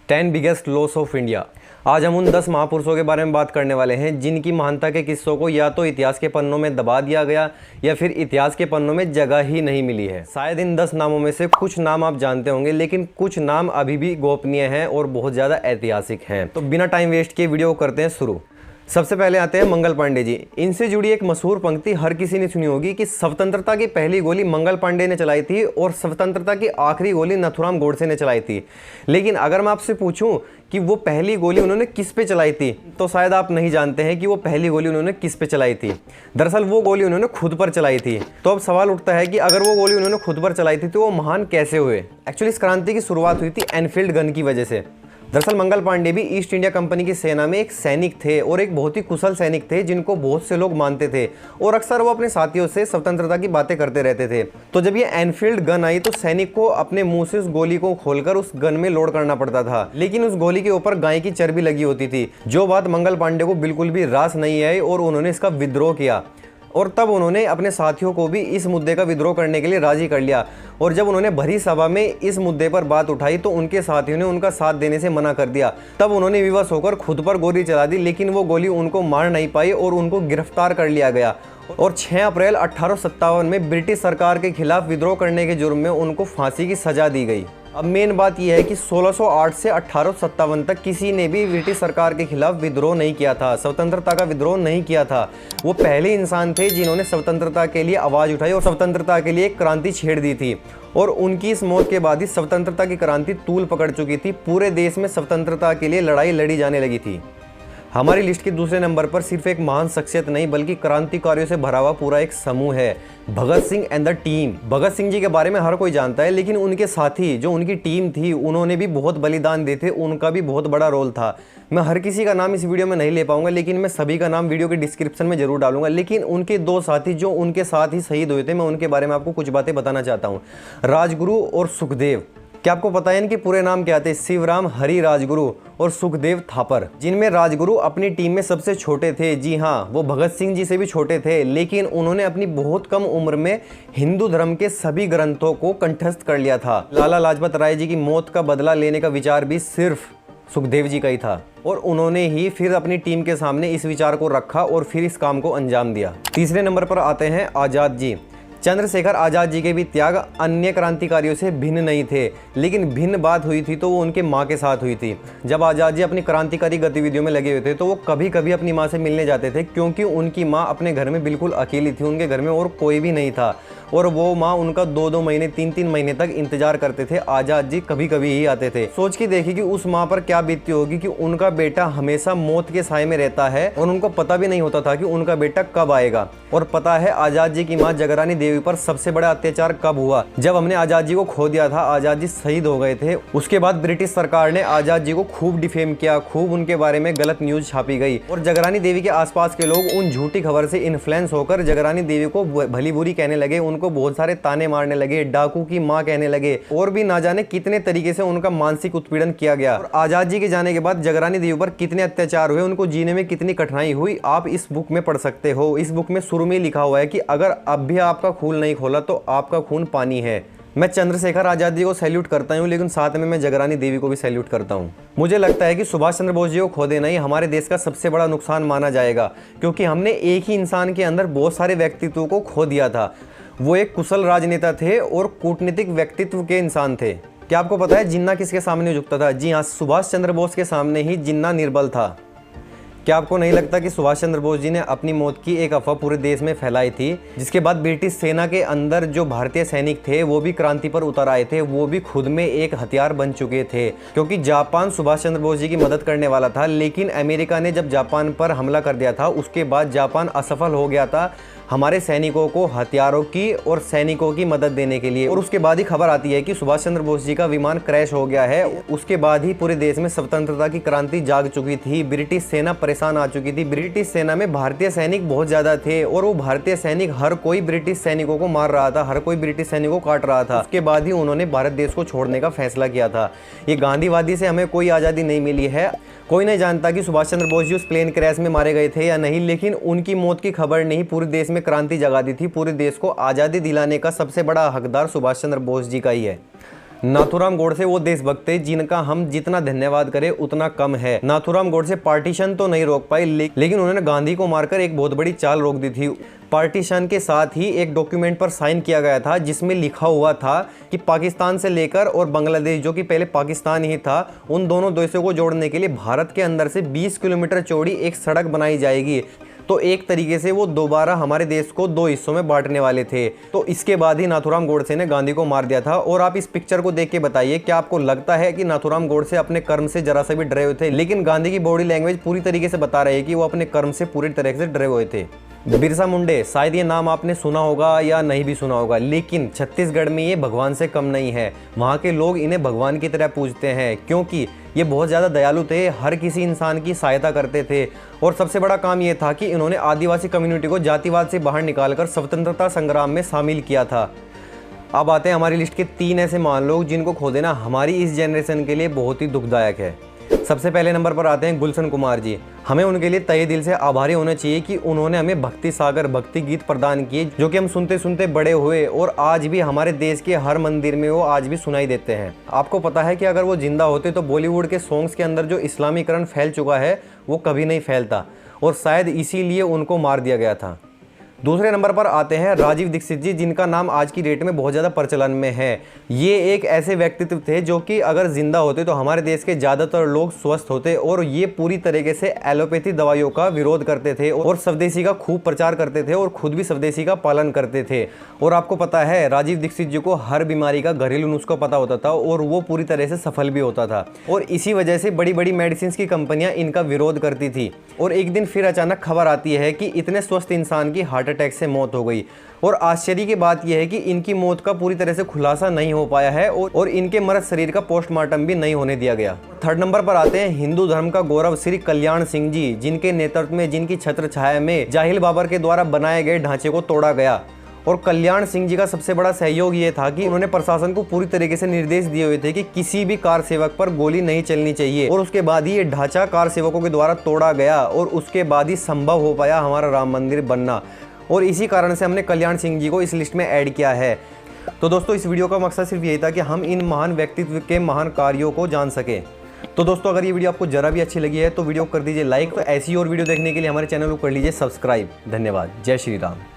10 biggest loss of India. आज हम उन 10 महापुरुषों के बारे में बात करने वाले हैं जिनकी महानता के किस्सों को या तो इतिहास के पन्नों में दबा दिया गया या फिर इतिहास के पन्नों में जगह ही नहीं मिली है। शायद इन 10 नामों में से कुछ नाम आप जानते होंगे, लेकिन कुछ नाम अभी भी गोपनीय हैं और बहुत ज़्यादा ऐतिहासिक हैं। तो बिना टाइम वेस्ट किए वीडियो को करते हैं शुरू। सबसे पहले आते हैं मंगल पांडे जी। इनसे जुड़ी एक मशहूर पंक्ति हर किसी ने सुनी होगी कि स्वतंत्रता की पहली गोली मंगल पांडे ने चलाई थी और स्वतंत्रता की आखिरी गोली नथुराम गोडसे ने चलाई थी। लेकिन अगर मैं आपसे पूछूं कि वो पहली गोली उन्होंने किस पे चलाई थी, तो शायद आप नहीं जानते हैं कि वो पहली गोली उन्होंने किस पे चलाई थी। दरअसल वो गोली उन्होंने खुद पर चलाई थी। तो अब सवाल उठता है कि अगर वो गोली उन्होंने खुद पर चलाई थी तो वो महान कैसे हुए। एक्चुअली इस क्रांति की शुरुआत हुई थी एनफील्ड गन की वजह से। दरअसल मंगल पांडे भी ईस्ट इंडिया कंपनी की सेना में एक सैनिक थे और एक बहुत ही कुशल सैनिक थे जिनको बहुत से लोग मानते थे और अक्सर वो अपने साथियों से स्वतंत्रता की बातें करते रहते थे। तो जब ये एनफील्ड गन आई तो सैनिक को अपने मुंह से उस गोली को खोलकर उस गन में लोड करना पड़ता था, लेकिन उस गोली के ऊपर गाय की चर्बी लगी होती थी, जो बात मंगल पांडे को बिल्कुल भी रास नहीं आई और उन्होंने इसका विद्रोह किया। और तब उन्होंने अपने साथियों को भी इस मुद्दे का विद्रोह करने के लिए राजी कर लिया। और जब उन्होंने भरी सभा में इस मुद्दे पर बात उठाई तो उनके साथियों ने उनका साथ देने से मना कर दिया। तब उन्होंने विवश होकर खुद पर गोली चला दी, लेकिन वो गोली उनको मार नहीं पाई और उनको गिरफ्तार कर लिया गया। और 6 अप्रैल 1857 में ब्रिटिश सरकार के खिलाफ विद्रोह करने के जुर्म में उनको फांसी की सजा दी गई। अब मेन बात यह है कि 1608 से 1857 तक किसी ने भी ब्रिटिश सरकार के खिलाफ विद्रोह नहीं किया था, स्वतंत्रता का विद्रोह नहीं किया था। वो पहले इंसान थे जिन्होंने स्वतंत्रता के लिए आवाज़ उठाई और स्वतंत्रता के लिए एक क्रांति छेड़ दी थी। और उनकी इस मौत के बाद ही स्वतंत्रता की क्रांति तूल पकड़ चुकी थी। पूरे देश में स्वतंत्रता के लिए लड़ाई लड़ी जाने लगी थी। हमारी लिस्ट के दूसरे नंबर पर सिर्फ एक महान शख्सियत नहीं बल्कि क्रांतिकारियों से भरा हुआ पूरा एक समूह है, Bhagat Singh and the team. Bhagat Singh ji के बारे में हर कोई जानता है, लेकिन उनके साथी जो उनकी टीम थी उन्होंने भी बहुत बलिदान दिए थे, उनका भी बहुत बड़ा रोल था। मैं हर किसी का नाम इस वीडियो में नहीं ले पाऊंगा, लेकिन मैं सभी का नाम वीडियो के डिस्क्रिप्शन में जरूर डालूंगा। लेकिन उनके 2 साथी जो उनके साथ ही शहीद हुए थे, मैं उनके बारे में आपको कुछ बातें बताना चाहता हूँ। राजगुरु और सुखदेव। क्या आपको पता है इनके पूरे नाम क्या थे? शिवराम हरि राजगुरु और सुखदेव थापर, जिनमें राजगुरु अपनी टीम में सबसे छोटे थे। जी हाँ, वो भगत सिंह जी से भी छोटे थे, लेकिन उन्होंने अपनी बहुत कम उम्र में हिंदू धर्म के सभी ग्रंथों को कंठस्थ कर लिया था। लाला लाजपत राय जी की मौत का बदला लेने का विचार भी सिर्फ सुखदेव जी का ही था और उन्होंने ही फिर अपनी टीम के सामने इस विचार को रखा और फिर इस काम को अंजाम दिया। तीसरे नंबर पर आते हैं आज़ाद जी। चंद्रशेखर आज़ाद जी के भी त्याग अन्य क्रांतिकारियों से भिन्न नहीं थे, लेकिन भिन्न बात हुई थी तो वो उनके माँ के साथ हुई थी। जब आज़ाद जी अपनी क्रांतिकारी गतिविधियों में लगे हुए थे तो वो कभी कभी अपनी माँ से मिलने जाते थे, क्योंकि उनकी माँ अपने घर में बिल्कुल अकेली थी, उनके घर में और कोई भी नहीं था। और वो माँ उनका 2-2 महीने 3-3 महीने तक इंतजार करते थे। आज़ाद जी कभी कभी ही आते थे। सोच के देखिए कि उस माँ पर क्या बीतती होगी कि उनका बेटा हमेशा मौत के साए में रहता है और उनको पता भी नहीं होता था कि उनका बेटा कब आएगा। और पता है आज़ाद जी की माँ जगरानी देवी पर सबसे बड़ा अत्याचार कब हुआ? जब हमने आज़ाद जी को खो दिया था, आज़ाद जी शहीद हो गए थे। उसके बाद ब्रिटिश सरकार ने आज़ाद जी को खूब डिफेम किया, खूब उनके बारे में गलत न्यूज छापी गई और जगरानी देवी के आसपास के लोग उन झूठी खबर से इन्फ्लुएंस होकर जगरानी देवी को भली बुरी कहने लगे, उनको बहुत सारे ताने मारने लगे, डाकू की माँ कहने लगे और भी ना जाने कितने तरीके से उनका मानसिक उत्पीड़न किया गया। और आज़ाद जी के जाने के बाद जगरानी देवी पर कितने अत्याचार हुए, उनको जीने में कितनी कठिनाई हुई, आप इस बुक में पढ़ सकते हो। इस बुक में शुरू में लिखा हुआ है कि अगर अब भी आपका खून नहीं खोला तो आपका खून पानी है। मैं चंद्रशेखर आज़ाद जी को सैल्यूट करता हूँ, लेकिन साथ में मैं जगरानी देवी को भी सैल्यूट करता हूँ। मुझे लगता है कि सुभाष चंद्र बोस जी को खो देना ही हमारे देश का सबसे बड़ा नुकसान माना जाएगा, क्योंकि हमने एक ही इंसान के अंदर बहुत सारे व्यक्तित्वों को खो दिया था। वो एक कुशल राजनेता थे और कूटनीतिक व्यक्तित्व के इंसान थे। क्या आपको पता है जिन्ना किसके सामने झुकता था? जी हाँ, सुभाष चंद्र बोस के सामने ही जिन्ना निर्बल था। क्या आपको नहीं लगता कि सुभाष चंद्र बोस जी ने अपनी मौत की एक अफवाह पूरे देश में फैलाई थी, जिसके बाद ब्रिटिश सेना के अंदर जो भारतीय सैनिक थे वो भी क्रांति पर उतर आए थे, वो भी खुद में एक हथियार बन चुके थे। क्योंकि जापान सुभाष चंद्र बोस जी की मदद करने वाला था, लेकिन अमेरिका ने जब जापान पर हमला कर दिया था उसके बाद जापान असफल हो गया था हमारे सैनिकों को हथियारों की और सैनिकों की मदद देने के लिए। और उसके बाद ही खबर आती है कि सुभाष चंद्र बोस जी का विमान क्रैश हो गया है। उसके बाद ही पूरे देश में स्वतंत्रता की क्रांति जाग चुकी थी, ब्रिटिश सेना परेशान आ चुकी थी। ब्रिटिश सेना में भारतीय सैनिक बहुत ज्यादा थे और वो भारतीय सैनिक हर कोई ब्रिटिश सैनिकों को मार रहा था, हर कोई ब्रिटिश सैनिकों को काट रहा था। उसके बाद ही उन्होंने भारत देश को छोड़ने का फैसला किया था। ये गांधीवादी से हमें कोई आज़ादी नहीं मिली है। कोई नहीं जानता कि सुभाष चंद्र बोस जी उस प्लेन क्रैश में मारे गए थे या नहीं, लेकिन उनकी मौत की खबर ने ही पूरे देश में क्रांति जगा दी थी। पूरे देश को आज़ादी दिलाने का सबसे बड़ा हकदार सुभाष चंद्र बोस जी का ही है। नाथूराम गोडसे वो देशभक्त थे जिनका हम जितना धन्यवाद करें उतना कम है। नाथूराम गोडसे पार्टीशन तो नहीं रोक पाए, लेकिन उन्होंने गांधी को मारकर एक बहुत बड़ी चाल रोक दी थी। पार्टीशन के साथ ही एक डॉक्यूमेंट पर साइन किया गया था जिसमें लिखा हुआ था कि पाकिस्तान से लेकर और बांग्लादेश, जो कि पहले पाकिस्तान ही था, उन दोनों देशों को जोड़ने के लिए भारत के अंदर से 20 किलोमीटर चौड़ी एक सड़क बनाई जाएगी। तो एक तरीके से वो दोबारा हमारे देश को 2 हिस्सों में बांटने वाले थे। तो इसके बाद ही नाथूराम गोडसे ने गांधी को मार दिया था। और आप इस पिक्चर को देख के बताइए, क्या आपको लगता है कि नाथूराम गोडसे अपने कर्म से जरा सा भी डरे हुए थे? लेकिन गांधी की बॉडी लैंग्वेज पूरी तरीके से बता रही है कि वो अपने कर्म से पूरी तरह से डरे हुए थे। बिरसा मुंडे, शायद ये नाम आपने सुना होगा या नहीं भी सुना होगा, लेकिन छत्तीसगढ़ में ये भगवान से कम नहीं है। वहाँ के लोग इन्हें भगवान की तरह पूजते हैं क्योंकि ये बहुत ज़्यादा दयालु थे, हर किसी इंसान की सहायता करते थे। और सबसे बड़ा काम ये था कि इन्होंने आदिवासी कम्युनिटी को जातिवाद से बाहर निकालकर स्वतंत्रता संग्राम में शामिल किया था। अब आते हैं हमारी लिस्ट के 3 ऐसे महान लोग जिनको खो देना हमारी इस जनरेशन के लिए बहुत ही दुखदायक है। सबसे पहले नंबर पर आते हैं गुलशन कुमार जी। हमें उनके लिए तहे दिल से आभारी होना चाहिए कि उन्होंने हमें भक्ति सागर भक्ति गीत प्रदान किए, जो कि हम सुनते सुनते बड़े हुए और आज भी हमारे देश के हर मंदिर में वो आज भी सुनाई देते हैं। आपको पता है कि अगर वो जिंदा होते तो बॉलीवुड के सॉन्ग्स के अंदर जो इस्लामीकरण फैल चुका है वो कभी नहीं फैलता, और शायद इसीलिए उनको मार दिया गया था। दूसरे नंबर पर आते हैं राजीव दीक्षित जी, जिनका नाम आज की डेट में बहुत ज़्यादा प्रचलन में है। ये एक ऐसे व्यक्तित्व थे जो कि अगर जिंदा होते तो हमारे देश के ज़्यादातर लोग स्वस्थ होते, और ये पूरी तरीके से एलोपैथी दवाइयों का विरोध करते थे और स्वदेशी का खूब प्रचार करते थे और खुद भी स्वदेशी का पालन करते थे। और आपको पता है राजीव दीक्षित जी को हर बीमारी का घरेलू नुस्खा पता होता था और वो पूरी तरह से सफल भी होता था, और इसी वजह से बड़ी बड़ी मेडिसिन की कंपनियां इनका विरोध करती थी। और एक दिन फिर अचानक खबर आती है कि इतने स्वस्थ इंसान की हार्ट अटैक से मौत हो गई। और आश्चर्य की बात यह है कि इनकी मौत का पूरी तरह से खुलासा नहीं हो पाया है और इनके मृत शरीर का पोस्टमार्टम भी नहीं होने दिया गया। थर्ड नंबर पर आते हैं हिंदू धर्म का गौरव श्री कल्याण सिंह जी, जिनके नेतृत्व में, जिनकी छत्र छाया में जाहिल बाबर के द्वारा बनाए गए ढांचे को तोड़ा गया। और कल्याण सिंह जी का सबसे बड़ा सहयोग ये था कि उन्होंने प्रशासन को पूरी तरीके से निर्देश दिए हुए थे कि किसी भी कार सेवक पर गोली नहीं चलनी चाहिए, और उसके बाद ही ये ढांचा कार सेवकों के द्वारा तोड़ा गया और उसके बाद ही संभव हो पाया हमारा राम मंदिर बनना। और इसी कारण से हमने कल्याण सिंह जी को इस लिस्ट में ऐड किया है। तो दोस्तों, इस वीडियो का मकसद सिर्फ यही था कि हम इन महान व्यक्तित्व के महान कार्यों को जान सकें। तो दोस्तों, अगर ये वीडियो आपको जरा भी अच्छी लगी है तो वीडियो को कर दीजिए लाइक। तो ऐसी और वीडियो देखने के लिए हमारे चैनल को कर लीजिए सब्सक्राइब। धन्यवाद। जय श्री राम।